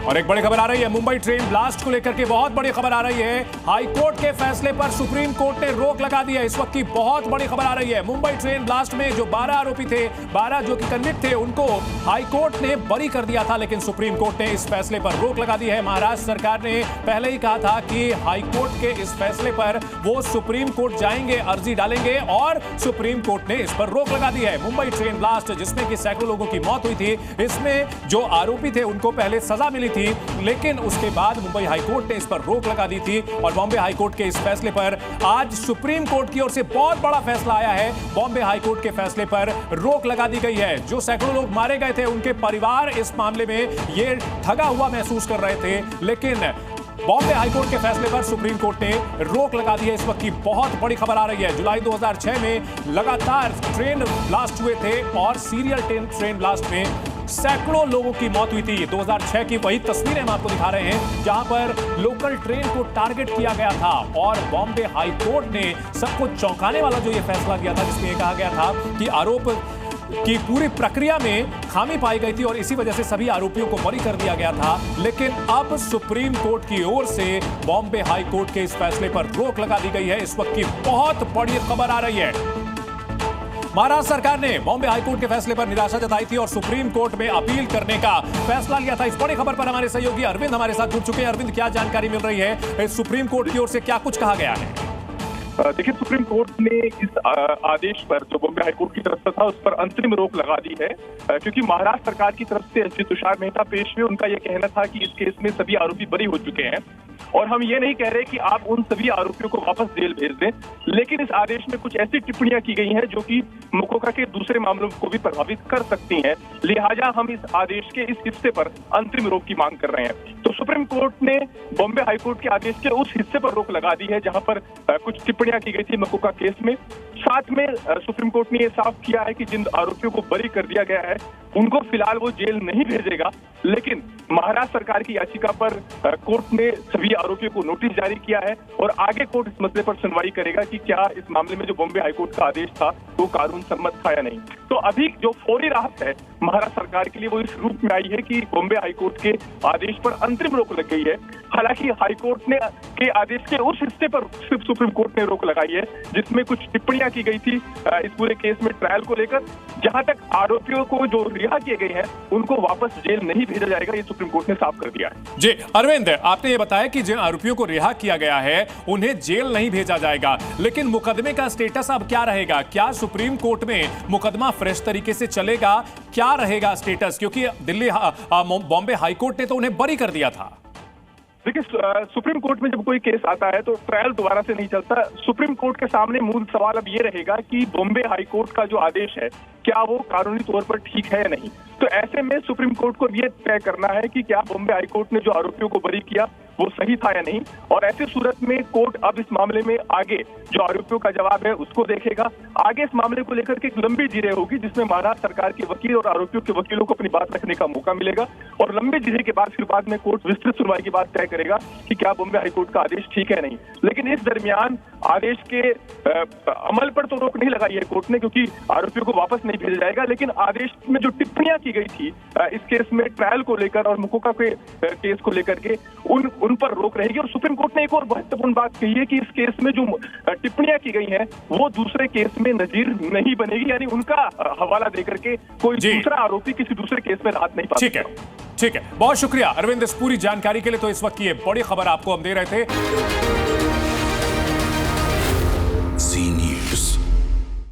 और एक बड़ी खबर आ रही है मुंबई ट्रेन ब्लास्ट को लेकर के बहुत बड़ी खबर आ रही है। हाई कोर्ट के फैसले पर सुप्रीम कोर्ट ने रोक लगा दी है। इस वक्त की बहुत बड़ी खबर आ रही है। मुंबई ट्रेन ब्लास्ट में जो 12 आरोपी थे, 12 जो कि कन्विक्ट थे, उनको हाई कोर्ट ने बरी कर दिया था, लेकिन सुप्रीम कोर्ट ने इस फैसले पर रोक लगा दी है। महाराष्ट्र सरकार ने पहले ही कहा था कि हाई कोर्ट के इस फैसले पर वो सुप्रीम कोर्ट जाएंगे, अर्जी डालेंगे, और सुप्रीम कोर्ट ने इस पर रोक लगा दी है। मुंबई ट्रेन ब्लास्ट जिसमें कि सैकड़ों लोगों की मौत हुई थी, इसमें जो आरोपी थे उनको पहले सजा मिली थी, लेकिन उसके बाद मुंबई हाईकोर्ट ने इस पर रोक लगा दी थी। और बॉम्बे हाईकोर्ट के इस फैसले पर आज सुप्रीम कोर्ट की ओर से बहुत बड़ा फैसला आया है। बॉम्बे हाईकोर्ट के फैसले पर रोक लगा दी गई है। जो सैकड़ों लोग मारे गए थे, उनके परिवार इस मामले में ये ठगा हुआ महसूस कर रहे थे, लेकिन बॉम्बे हाईकोर्ट के फैसले पर सुप्रीम कोर्ट ने रोक लगा दी है। इस वक्त की बहुत बड़ी खबर आ रही है। जुलाई 2006 में लगातार ट्रेन ब्लास्ट हुए थे और सीरियल ट्रेन ब्लास्ट में सैकड़ों लोगों की मौत हुई थी। 2006 की वही तस्वीरें हम आपको दिखा रहे हैं, जहां पर लोकल ट्रेन को टारगेट किया गया था और बॉम्बे हाई कोर्ट ने सबको चौंकाने वाला जो ये फैसला दिया था, जिसमें कहा गया था कि आरोप की पूरी प्रक्रिया में खामी पाई गई थी और इसी वजह से सभी आरोपियों को बरी कर दिया गया था। लेकिन अब सुप्रीम कोर्ट की ओर से बॉम्बे हाई कोर्ट के इस फैसले पर रोक लगा दी गई है। इस वक्त की बहुत बड़ी खबर आ रही है। महाराष्ट्र सरकार ने बॉम्बे हाईकोर्ट के फैसले पर निराशा जताई थी और सुप्रीम कोर्ट में अपील करने का फैसला लिया था। इस बड़ी खबर पर हमारे सहयोगी अरविंद हमारे साथ जुड़ चुके हैं। अरविंद, क्या जानकारी मिल रही है? सुप्रीम कोर्ट की ओर से क्या कुछ कहा गया है? देखिए, सुप्रीम कोर्ट ने इस आदेश पर जो बॉम्बे हाईकोर्ट की तरफ से था, उस पर अंतरिम रोक लगा दी है, क्योंकि महाराष्ट्र सरकार की तरफ से एसपी तुषार मेहता पेश हुए। उनका यह कहना था कि इस केस में सभी आरोपी बरी हो चुके हैं और हम ये नहीं कह रहे कि आप उन सभी आरोपियों को वापस जेल भेज दें, लेकिन इस आदेश में कुछ ऐसी टिप्पणियां की गई हैं जो कि मकोका के दूसरे मामलों को भी प्रभावित कर सकती हैं। लिहाजा हम इस आदेश के इस हिस्से पर अंतरिम रोक की मांग कर रहे हैं। तो सुप्रीम कोर्ट ने बॉम्बे हाईकोर्ट के आदेश के उस हिस्से पर रोक लगा दी है जहां पर कुछ टिप्पणियां की गई थी मकोका केस में। साथ में सुप्रीम कोर्ट ने यह साफ किया है कि जिन आरोपियों को बरी कर दिया गया है उनको फिलहाल वो जेल नहीं भेजेगा, लेकिन महाराष्ट्र सरकार की याचिका पर कोर्ट ने सभी आरोपियों को नोटिस जारी किया है और आगे कोर्ट इस मसले पर सुनवाई करेगा कि क्या इस मामले में जो बॉम्बे हाईकोर्ट का आदेश था वो कानून सम्मत था या नहीं। तो अभी जो फौरी राहत है महाराष्ट्र सरकार के लिए वो इस रूप में आई है कि बॉम्बे हाईकोर्ट के आदेश पर अंतरिम रोक लग गई है। हालांकि हाईकोर्ट ने के आदेश के उस हिस्से पर सिर्फ सुप्रीम कोर्ट ने रोक लगाई है जिसमें कुछ टिप्पणियां की गई थी इस पूरे केस में ट्रायल को लेकर। जहां तक आरोपियों को जो रिहा किए गए हैं उनको वापस जेल नहीं भेजा जाएगा, ये सुप्रीम कोर्ट ने साफ कर दिया है। जी अरविंद, आपने ये बताया कि जिन आरोपियों को रिहा किया गया है उन्हें जेल नहीं भेजा जाएगा, लेकिन मुकदमे का स्टेटस अब क्या रहेगा? क्या सुप्रीम कोर्ट में मुकदमा फ्रेश तरीके से चलेगा? क्या रहेगा स्टेटस? क्योंकि दिल्ली बॉम्बे हाईकोर्ट ने तो उन्हें बरी कर दिया था। देखिए, सुप्रीम कोर्ट में जब कोई केस आता है तो ट्रायल दोबारा से नहीं चलता। सुप्रीम कोर्ट के सामने मूल सवाल अब ये रहेगा कि बॉम्बे हाईकोर्ट का जो आदेश है क्या वो कानूनी तौर पर ठीक है या नहीं। तो ऐसे में सुप्रीम कोर्ट को ये तय करना है कि क्या बॉम्बे हाईकोर्ट ने जो आरोपियों को बरी किया वो सही था या नहीं, और ऐसी सूरत में कोर्ट अब इस मामले में आगे जो आरोपियों का जवाब है उसको देखेगा। आगे इस मामले को लेकर के एक लंबी जिरे होगी जिसमें महाराष्ट्र सरकार के वकील और आरोपियों के वकीलों को अपनी बात रखने का मौका मिलेगा और लंबे जिरे के बाद फिर बाद में कोर्ट विस्तृत सुनवाई की बात तय करेगा कि क्या बॉम्बे हाईकोर्ट का आदेश ठीक है नहीं। लेकिन इस दरमियान आदेश के अमल पर तो रोक नहीं लगाई है कोर्ट ने, क्योंकि आरोपियों को वापस नहीं भेजा जाएगा, लेकिन आदेश में जो टिप्पणियां की गई थी इस केस में ट्रायल को लेकर और मकोका के केस को लेकर के उन पर रोक रहेगी। और सुप्रीम कोर्ट ने एक और महत्वपूर्ण बात कही है कि इस केस में जो टिप्पणियां की गई हैं वो दूसरे केस में नजीर नहीं बनेगी, यानी उनका हवाला देकर के कोई दूसरा आरोपी किसी दूसरे केस में राहत नहीं पा सकता। ठीक है, बहुत शुक्रिया अरविंद इस पूरी जानकारी के लिए। तो इस वक्त की ये बड़ी खबर आपको हम दे रहे थे।